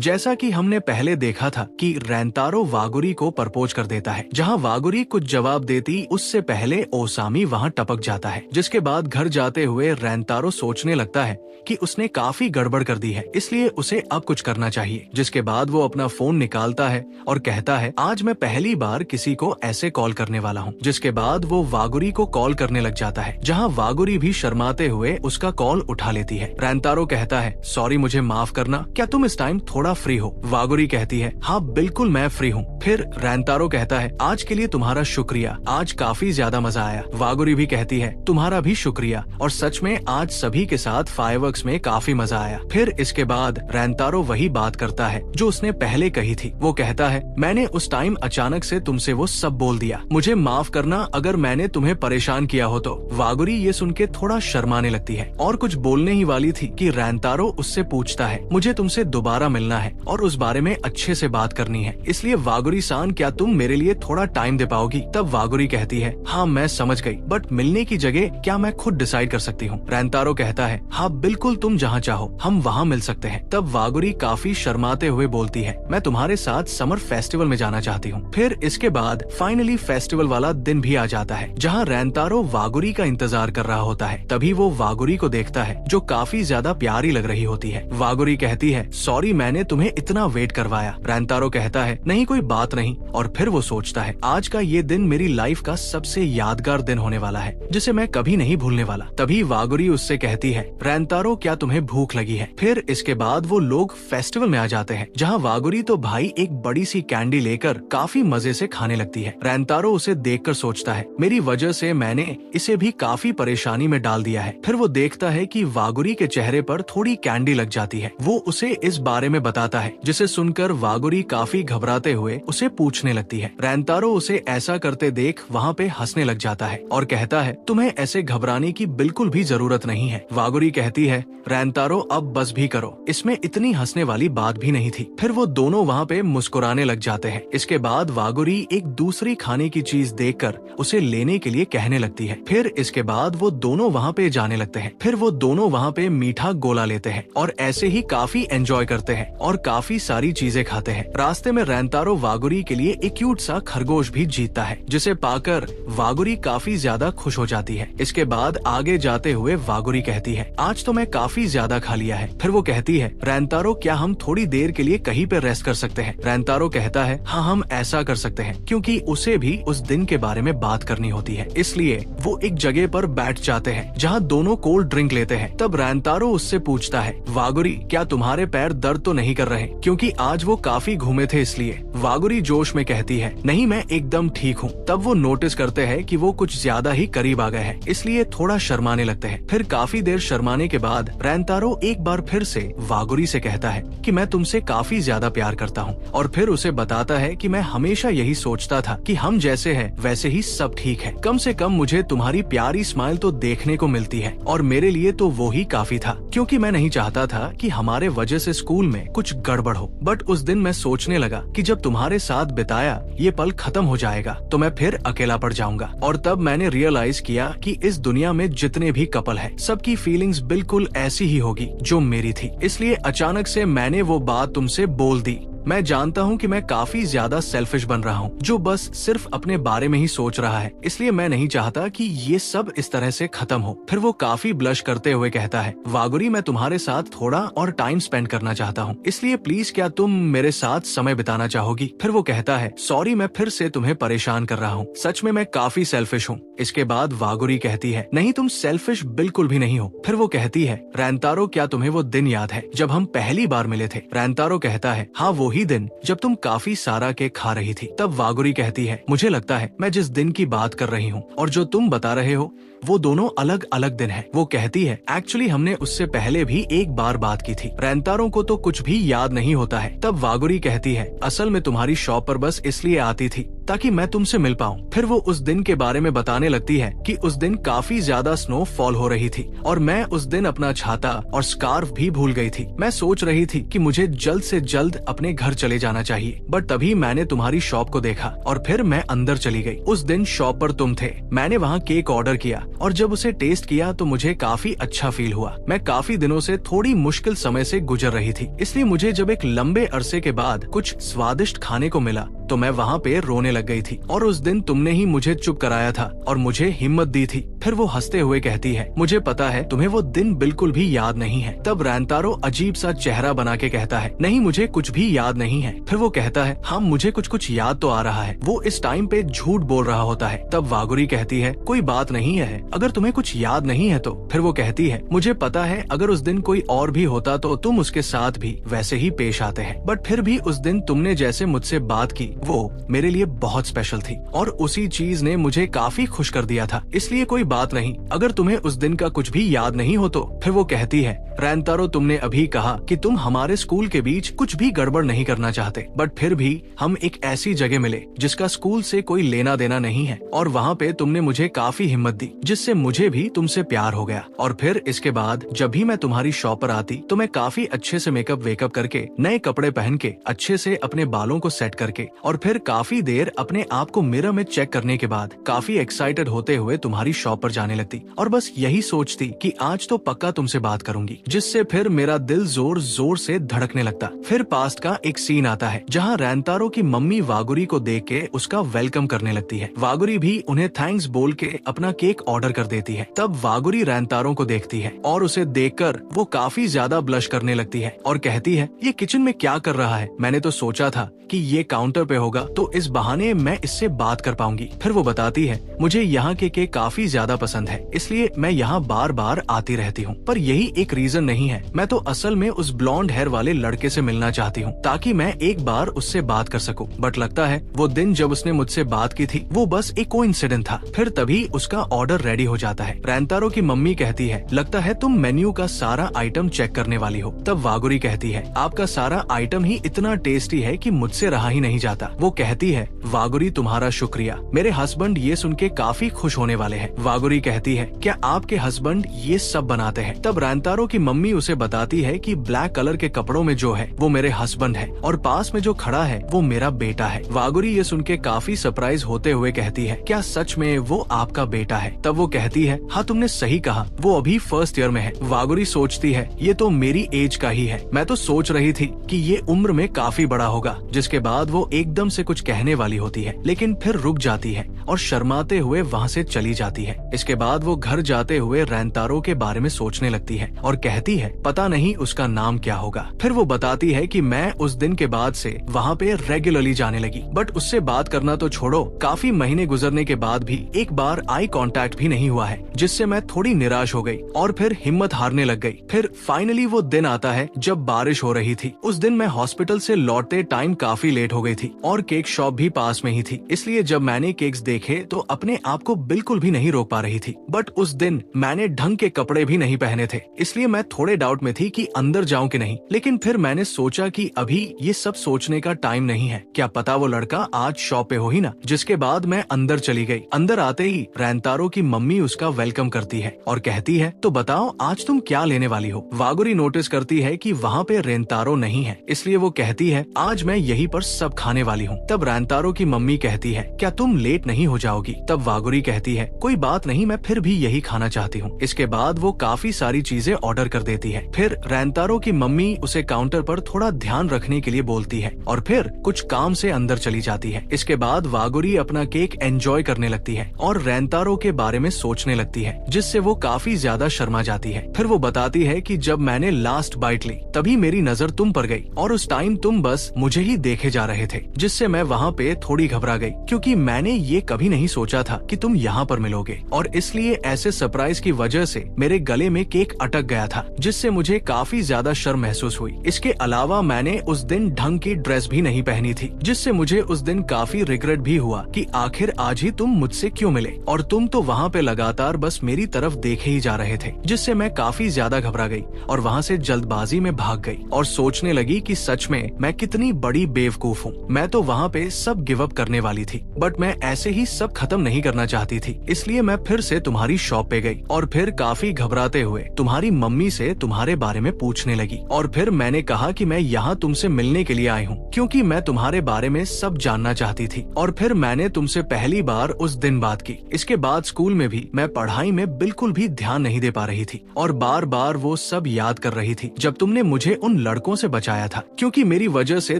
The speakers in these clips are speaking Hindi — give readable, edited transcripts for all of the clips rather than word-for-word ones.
जैसा कि हमने पहले देखा था कि रेंतारो वागुरी को प्रपोज कर देता है। जहाँ वागुरी कुछ जवाब देती उससे पहले ओसामी वहाँ टपक जाता है, जिसके बाद घर जाते हुए रेंतारो सोचने लगता है कि उसने काफी गड़बड़ कर दी है, इसलिए उसे अब कुछ करना चाहिए। जिसके बाद वो अपना फोन निकालता है और कहता है आज मैं पहली बार किसी को ऐसे कॉल करने वाला हूँ। जिसके बाद वो वागुरी को कॉल करने लग जाता है, जहाँ वागुरी भी शर्माते हुए उसका कॉल उठा लेती है। रेंतारो कहता है सॉरी मुझे माफ करना, क्या तुम इस टाइम थोड़ा फ्री हो? वागुरी कहती है हाँ बिल्कुल मैं फ्री हूँ। फिर रेंतारो कहता है आज के लिए तुम्हारा शुक्रिया, आज काफी ज्यादा मजा आया। वागुरी भी कहती है तुम्हारा भी शुक्रिया, और सच में आज सभी के साथ फायरवर्क्स में काफी मजा आया। फिर इसके बाद रेंतारो वही बात करता है जो उसने पहले कही थी। वो कहता है मैंने उस टाइम अचानक से तुमसे वो सब बोल दिया, मुझे माफ करना अगर मैंने तुम्हें परेशान किया हो तो। वागुरी ये सुन के थोड़ा शर्माने लगती है और कुछ बोलने ही वाली थी कि रेंतारो उससे पूछता है मुझे तुमसे दोबारा मिलना है और उस बारे में अच्छे से बात करनी है, इसलिए वागुरी सान क्या तुम मेरे लिए थोड़ा टाइम दे पाओगी? तब वागुरी कहती है हाँ मैं समझ गई, बट मिलने की जगह क्या मैं खुद डिसाइड कर सकती हूँ? रेंतारो कहता है हाँ बिल्कुल तुम जहाँ चाहो हम वहाँ मिल सकते हैं। तब वागुरी काफी शर्माते हुए बोलती है मैं तुम्हारे साथ समर फेस्टिवल में जाना चाहती हूँ। फिर इसके बाद फाइनली फेस्टिवल वाला दिन भी आ जाता है, जहाँ रेंतारो वागुरी का इंतजार कर रहा होता है। तभी वो वागुरी को देखता है जो काफी ज्यादा प्यारी लग रही होती है। वागुरी कहती है सॉरी मैंने तुम्हें इतना वेट करवाया। रेंतारो कहता है नहीं कोई बात नहीं, और फिर वो सोचता है आज का ये दिन मेरी लाइफ का सबसे यादगार दिन होने वाला है, जिसे मैं कभी नहीं भूलने वाला। तभी वागुरी उससे कहती है रेंतारो क्या तुम्हें भूख लगी है? फिर इसके बाद वो लोग फेस्टिवल में आ जाते हैं, जहाँ वागुरी तो भाई एक बड़ी सी कैंडी लेकर काफी मजे से खाने लगती है। रेंतारो उसे देखकर सोचता है मेरी वजह से मैंने इसे भी काफी परेशानी में डाल दिया है। फिर वो देखता है कि वागुरी के चेहरे पर थोड़ी कैंडी लग जाती है। वो उसे इस बारे में बताता है, जिसे सुनकर वागुरी काफी घबराते हुए उसे पूछने लगती है। रेंतारो उसे ऐसा करते देख वहाँ पे हंसने लग जाता है और कहता है तुम्हें ऐसे घबराने की बिल्कुल भी जरूरत नहीं है। वागुरी कहती है रेंतारो अब बस भी करो, इसमें इतनी हंसने वाली बात भी नहीं थी। फिर वो दोनों वहाँ पे मुस्कुराने लग जाते हैं। इसके बाद वागुरी एक दूसरी खाने की चीज देखकर उसे लेने के लिए कहने लगती है। फिर इसके बाद वो दोनों वहाँ पे जाने लगते हैं। फिर वो दोनों वहाँ पे मीठा गोला लेते हैं और ऐसे ही काफी एंजॉय करते हैं और काफी सारी चीजें खाते हैं। रास्ते में रेंतारो वागुरी के लिए एक क्यूट सा खरगोश भी जीतता है, जिसे पाकर वागुरी काफी ज्यादा खुश हो जाती है। इसके बाद आगे जाते हुए वागुरी कहती है आज तो मैं काफी ज्यादा खा लिया है। फिर वो कहती है रेंतारो क्या हम थोड़ी देर के लिए कहीं पे रेस्ट कर सकते हैं? रेंतारो कहता है हाँ हम ऐसा कर सकते हैं, क्योंकि उसे भी उस दिन के बारे में बात करनी होती है। इसलिए वो एक जगह पर बैठ जाते हैं जहाँ दोनों कोल्ड ड्रिंक लेते हैं। तब रेंतारो उससे पूछता है वागुरी क्या तुम्हारे पैर दर्द तो नहीं कर रहे? क्योंकि आज वो काफी घूमे थे इसलिए। वागुरी जोश में कहती है नहीं मैं एकदम ठीक हूँ। तब वो नोटिस करते हैं कि वो कुछ ज्यादा ही करीब आ गए हैं, इसलिए थोड़ा शर्माने लगते हैं। फिर काफी देर शर्माने के बाद रेंतारो एक बार फिर से वागुरी से कहता है कि मैं तुमसे काफी ज्यादा प्यार करता हूँ, और फिर उसे बताता है कि मैं हमेशा यही सोचता था कि हम जैसे हैं वैसे ही सब ठीक है, कम से कम मुझे तुम्हारी प्यारी स्माइल तो देखने को मिलती है, और मेरे लिए तो वो ही काफी था, क्योंकि मैं नहीं चाहता था कि हमारे वजह से स्कूल में कुछ गड़बड़ हो। बट उस दिन मैं सोचने लगा कि जब तुम्हारे साथ बिताया ये पल खत्म हो जाएगा तो मैं फिर अकेला पड़ जाऊंगा, और तब मैंने रियलाइज किया कि इस दुनिया में जितने भी कपल है सबकी फीलिंग्स बिल्कुल ऐसी ही होगी जो मेरी थी। इसलिए अचानक से मैंने वो बात तुमसे बोल दी। मैं जानता हूँ कि मैं काफी ज्यादा सेल्फिश बन रहा हूँ, जो बस सिर्फ अपने बारे में ही सोच रहा है, इसलिए मैं नहीं चाहता कि ये सब इस तरह से खत्म हो। फिर वो काफी ब्लश करते हुए कहता है वागुरी मैं तुम्हारे साथ थोड़ा और टाइम स्पेंड करना चाहता हूँ, इसलिए प्लीज क्या तुम मेरे साथ समय बिताना चाहोगी? फिर वो कहता है सॉरी मैं फिर से तुम्हें परेशान कर रहा हूँ, सच में मैं काफी सेल्फिश हूँ। इसके बाद वागुरी कहती है नहीं तुम सेल्फिश बिल्कुल भी नहीं हो। फिर वो कहती है रेंतारो क्या तुम्हें वो दिन याद है जब हम पहली बार मिले थे? रेंतारो कहता है हाँ वही दिन जब तुम काफी सारा केक खा रही थी। तब वागुरी कहती है मुझे लगता है मैं जिस दिन की बात कर रही हूँ और जो तुम बता रहे हो वो दोनों अलग अलग दिन है। वो कहती है एक्चुअली हमने उससे पहले भी एक बार बात की थी, रेंतारो को तो कुछ भी याद नहीं होता है। तब वागुरी कहती है असल में तुम्हारी शॉप पर बस इसलिए आती थी ताकि मैं तुमसे मिल पाऊँ। फिर वो उस दिन के बारे में बताने लगती है कि उस दिन काफी ज्यादा स्नो फॉल हो रही थी और मैं उस दिन अपना छाता और स्कार्फ भी भूल गई थी। मैं सोच रही थी कि मुझे जल्द से जल्द अपने घर चले जाना चाहिए, बट तभी मैंने तुम्हारी शॉप को देखा और फिर मैं अंदर चली गई। उस दिन शॉप पर तुम थे, मैंने वहाँ केक ऑर्डर किया और जब उसे टेस्ट किया तो मुझे काफी अच्छा फील हुआ। मैं काफी दिनों से थोड़ी मुश्किल समय से गुजर रही थी, इसलिए मुझे जब एक लंबे अरसे के बाद कुछ स्वादिष्ट खाने को मिला तो मैं वहाँ पे रोने लग गई थी। और उस दिन तुमने ही मुझे चुप कराया था और मुझे हिम्मत दी थी। फिर वो हंसते हुए कहती है, मुझे पता है तुम्हें वो दिन बिल्कुल भी याद नहीं है। तब रैंतारो अजीब सा चेहरा बना के कहता है, नहीं मुझे कुछ भी याद नहीं है। फिर वो कहता है, हाँ मुझे कुछ याद तो आ रहा है। वो इस टाइम पे झूठ बोल रहा होता है। तब वागुरी कहती है, कोई बात नहीं है, अगर तुम्हें कुछ याद नहीं है तो। फिर वो कहती है, मुझे पता है अगर उस दिन कोई और भी होता तो तुम उसके साथ भी वैसे ही पेश आते हैं, बट फिर भी उस दिन तुमने जैसे मुझसे बात की वो मेरे लिए बहुत स्पेशल थी और उसी चीज ने मुझे काफी खुश कर दिया था। इसलिए कोई बात नहीं, अगर तुम्हें उस दिन का कुछ भी याद नहीं हो तो। फिर वो कहती है, रैंतारो तुमने अभी कहा कि तुम हमारे स्कूल के बीच कुछ भी गड़बड़ नहीं करना चाहते, बट फिर भी हम एक ऐसी जगह मिले जिसका स्कूल से कोई लेना देना नहीं है, और वहाँ पे तुमने मुझे काफी हिम्मत दी जिससे मुझे भी तुमसे प्यार हो गया। और फिर इसके बाद जब भी मैं तुम्हारी शॉप पर आती तो मैं काफी अच्छे से मेकअप वेकअप करके, नए कपड़े पहन के, अच्छे से अपने बालों को सेट करके, और फिर काफी देर अपने आप को मिरर में चेक करने के बाद काफी एक्साइटेड होते हुए तुम्हारी शॉप पर जाने लगती और बस यही सोचती कि आज तो पक्का तुमसे बात करूंगी, जिससे फिर मेरा दिल जोर जोर से धड़कने लगता। फिर पास्ट का एक सीन आता है जहाँ रैंतारो की मम्मी वागुरी को देख के उसका वेलकम करने लगती है। वागुरी भी उन्हें थैंक्स बोल के अपना केक ऑर्डर कर देती है। तब वागुरी रैंतारो को देखती है और उसे देखकर वो काफी ज्यादा ब्लश करने लगती है और कहती है, ये किचन में क्या कर रहा है? मैंने तो सोचा था कि ये काउंटर पे होगा तो इस बहाने मैं इससे बात कर पाऊंगी। फिर वो बताती है, मुझे यहाँ के केक काफी ज्यादा पसंद है, इसलिए मैं यहाँ बार बार आती रहती हूँ। पर यही एक रीजन नहीं है, मैं तो असल में उस ब्लॉन्ड हेयर वाले लड़के से मिलना चाहती हूँ ताकि मैं एक बार उससे बात कर सकूँ। बट लगता है वो दिन जब उसने मुझसे बात की थी वो बस एक कोइंसिडेंट था। फिर तभी उसका ऑर्डर रेडी हो जाता है। रैंतारो की मम्मी कहती है, लगता है तुम मेन्यू का सारा आइटम चेक करने वाली हो। तब वागुरी कहती है, आपका सारा आइटम ही इतना टेस्टी है कि मुझसे रहा ही नहीं जाता। वो कहती है, वागुरी तुम्हारा शुक्रिया, मेरे हस्बैंड ये सुन के काफी खुश होने वाले हैं। वागुरी कहती है, क्या आपके हस्बैंड ये सब बनाते हैं? तब रैंतारो की मम्मी उसे बताती है कि ब्लैक कलर के कपड़ों में जो है वो मेरे हस्बैंड है और पास में जो खड़ा है वो मेरा बेटा है। वागुरी ये सुन के काफी सरप्राइज होते हुए कहती है, क्या सच में वो आपका बेटा है? तब वो कहती है, हाँ तुमने सही कहा, वो अभी फर्स्ट ईयर में है। वागुरी सोचती है, ये तो मेरी एज का ही है। मैं तो सोच रही थी कि ये उम्र में काफी बड़ा होगा। जिसके बाद वो एकदम से कुछ कहने वाली होती है लेकिन फिर रुक जाती है और शर्माते हुए वहाँ से चली जाती है। इसके बाद वो घर जाते हुए रैंतारो के बारे में सोचने लगती है और कहती है, पता नहीं उसका नाम क्या होगा। फिर वो बताती है कि मैं उस दिन के बाद से वहाँ पे रेगुलरली जाने लगी, बट उससे बात करना तो छोड़ो, काफी महीने गुजरने के बाद भी एक बार आई कांटेक्ट भी नहीं हुआ है, जिससे मैं थोड़ी निराश हो गई और फिर हिम्मत हारने लग गई। फिर फाइनली वो दिन आता है जब बारिश हो रही थी। उस दिन मैं हॉस्पिटल से लौटते टाइम काफी लेट हो गई थी और केक शॉप भी पास में ही थी, इसलिए जब मैंने केक्स देखे तो अपने आप को बिल्कुल भी नहीं रोक पा रही थी। बट उस दिन मैंने ढंग के कपड़े भी नहीं पहने थे, इसलिए मैं थोड़े डाउट में थी कि अंदर जाऊं कि नहीं। लेकिन फिर मैंने सोचा कि अभी ये सब सोचने का टाइम नहीं है, क्या पता वो लड़का आज शॉप पे हो ही ना। जिसके बाद मैं अंदर चली गई। अंदर आते ही रैंतारो की मम्मी उसका वेलकम करती है और कहती है, तो बताओ आज तुम क्या लेने वाली हो? वागुरी नोटिस करती है कि वहाँ पे रैंतारो नहीं है, इसलिए वो कहती है, आज मैं यहीं पर सब खाने वाली हूँ। तब रैंतारो की मम्मी कहती है, क्या तुम लेट नहीं हो जाओगी? तब वागुरी कहती है, कोई बात नहीं, मैं फिर भी यही खाना चाहती हूँ। इसके बाद वो काफी सारी चीजें ऑर्डर कर देती है। फिर रैंतारो की मम्मी उसे काउंटर पर थोड़ा ध्यान रखने के लिए बोलती है और फिर कुछ काम से अंदर चली जाती है। इसके बाद वागुरी अपना केक एंजॉय करने लगती है और रैंतारो के बारे में सोचने लगती है, जिससे वो काफी ज्यादा शर्मा जाती है। फिर वो बताती है कि जब मैंने लास्ट बाइट ली तभी मेरी नजर तुम पर गई और उस टाइम तुम बस मुझे ही देखे जा रहे थे, जिससे मैं वहाँ पे थोड़ी घबरा गई क्योंकि मैंने ये कभी नहीं सोचा था कि तुम यहाँ पर मिलोगे, और इसलिए ऐसे सरप्राइज की वजह से मेरे गले में केक अटक गया था, जिससे मुझे काफी ज्यादा शर्म महसूस हुई। इसके अलावा मैंने उस दिन ढंग की ड्रेस भी नहीं पहनी थी, जिससे मुझे उस दिन काफी रिग्रेट भी हुआ कि आखिर आज ही तुम मुझसे क्यों मिले, और तुम तो वहाँ पे लगातार बस मेरी तरफ देखे ही जा रहे थे, जिससे मैं काफी ज्यादा घबरा गई और वहाँ से जल्दबाजी में भाग गई और सोचने लगी कि सच में मैं कितनी बड़ी बेवकूफ हूँ। मैं तो वहाँ पे सब गिव अप करने वाली थी, बट मैं ऐसे ही सब खत्म नहीं करना चाहती थी, इसलिए मैं फिर से तुम्हारी शॉप पे गई और फिर काफी घबराते हुए तुम्हारी मम्मी से तुम्हारे बारे में पूछने लगी। और फिर मैंने कहा कि मैं यहाँ तुमसे मिलने के लिए आई हूँ क्योंकि मैं तुम्हारे बारे में सब जानना चाहती थी। और फिर मैंने तुमसे पहली बार उस दिन बात की। इसके बाद स्कूल में भी मैं पढ़ाई में बिल्कुल भी ध्यान नहीं दे पा रही थी और बार बार वो सब याद कर रही थी जब तुमने मुझे उन लड़कों से बचाया था, क्योंकि मेरी वजह से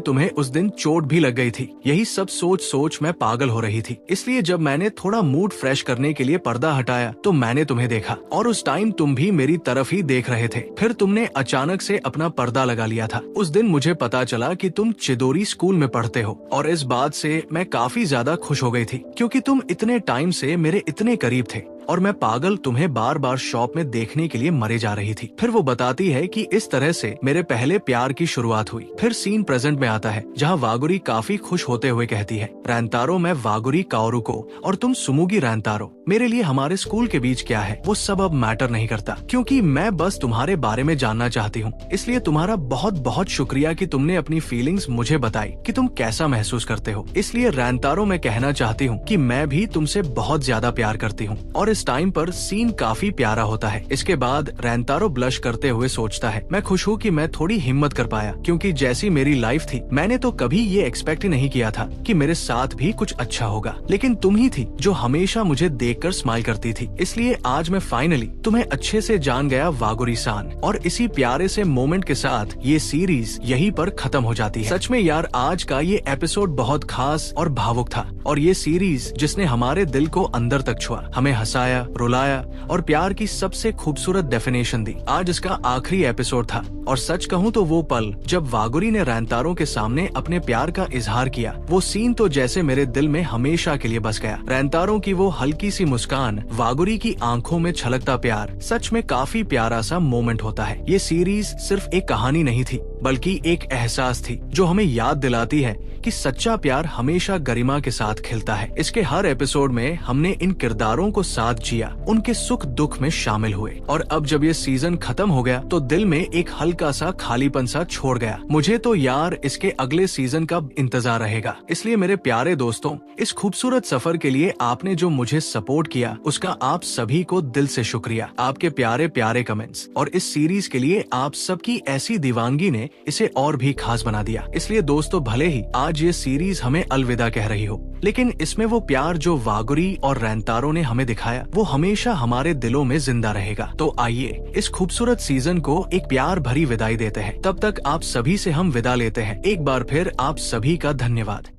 तुम्हें उस दिन चोट भी लग गई थी। यही सब सोच सोच मैं पागल हो रही थी। इसलिए जब मैंने थोड़ा मूड फ्रेश करने के लिए पर्दा हटाया तो मैंने तुम्हें देखा और उस टाइम तुम भी मेरी तरफ ही देख रहे थे। फिर तुमने अचानक से अपना पर्दा लगा लिया था। उस दिन मुझे पता चला कि तुम चिदोरी स्कूल में पढ़ते हो और इस बात से मैं काफी ज्यादा खुश हो गई थी क्योंकि तुम इतने टाइम से मेरे इतने करीब थे और मैं पागल तुम्हें बार बार शॉप में देखने के लिए मरे जा रही थी। फिर वो बताती है कि इस तरह से मेरे पहले प्यार की शुरुआत हुई। फिर सीन प्रेजेंट में आता है जहाँ वागुरी काफी खुश होते हुए कहती है, रैंतारो मैं वागुरी काओरुको और तुम सुमुगी रैंतारो। मेरे लिए हमारे स्कूल के बीच क्या है वो सब अब मैटर नहीं करता क्योंकि मैं बस तुम्हारे बारे में जानना चाहती हूँ। इसलिए तुम्हारा बहुत बहुत शुक्रिया कि तुमने अपनी फीलिंग्स मुझे बताई कि तुम कैसा महसूस करते हो। इसलिए रैंतारो मैं कहना चाहती हूँ कि मैं भी तुमसे बहुत ज्यादा प्यार करती हूँ। और इस टाइम पर सीन काफी प्यारा होता है। इसके बाद रैंतारो ब्लश करते हुए सोचता है, मैं खुश हूँ कि मैं थोड़ी हिम्मत कर पाया क्योंकि जैसी मेरी लाइफ थी मैंने तो कभी ये एक्सपेक्ट ही नहीं किया था कि मेरे साथ भी कुछ अच्छा होगा, लेकिन तुम ही थी जो हमेशा मुझे देखकर स्माइल करती थी। इसलिए आज मैं फाइनली तुम्हें अच्छे से जान गया वागुरी सान। और इसी प्यारे से मोमेंट के साथ ये सीरीज यहीं पर खत्म हो जाती है। सच में यार आज का ये एपिसोड बहुत खास और भावुक था और ये सीरीज जिसने हमारे दिल को अंदर तक छुआ, हमें हंसाया, रुलाया और प्यार की सबसे खूबसूरत डेफिनेशन दी। आज इसका आखिरी एपिसोड था और सच कहूँ तो वो पल जब वागुरी ने रैंतारो के सामने अपने प्यार का इजहार किया, वो सीन तो जैसे मेरे दिल में हमेशा के लिए बस गया। रैंतारो की वो हल्की सी मुस्कान, वागुरी की आंखों में छलकता प्यार, सच में काफी प्यारा सा मोमेंट होता है। ये सीरीज सिर्फ एक कहानी नहीं थी बल्कि एक एहसास थी जो हमें याद दिलाती है कि सच्चा प्यार हमेशा गरिमा के साथ खिलता है। इसके हर एपिसोड में हमने इन किरदारों को साथ जिया, उनके सुख दुख में शामिल हुए और अब जब ये सीजन खत्म हो गया तो दिल में एक हल्का सा खालीपन सा छोड़ गया। मुझे तो यार इसके अगले सीजन का इंतजार रहेगा। इसलिए मेरे प्यारे दोस्तों, इस खूबसूरत सफर के लिए आपने जो मुझे सपोर्ट किया उसका आप सभी को दिल से शुक्रिया। आपके प्यारे प्यारे कमेंट्स और इस सीरीज के लिए आप सबकी ऐसी दीवानगी ने इसे और भी खास बना दिया। इसलिए दोस्तों, भले ही आज ये सीरीज हमें अलविदा कह रही हो, लेकिन इसमें वो प्यार जो वागुरी और रैंतारो ने हमें दिखाया वो हमेशा हमारे दिलों में जिंदा रहेगा। तो आइए इस खूबसूरत सीजन को एक प्यार भरी विदाई देते हैं। तब तक आप सभी से हम विदा लेते हैं। एक बार फिर आप सभी का धन्यवाद।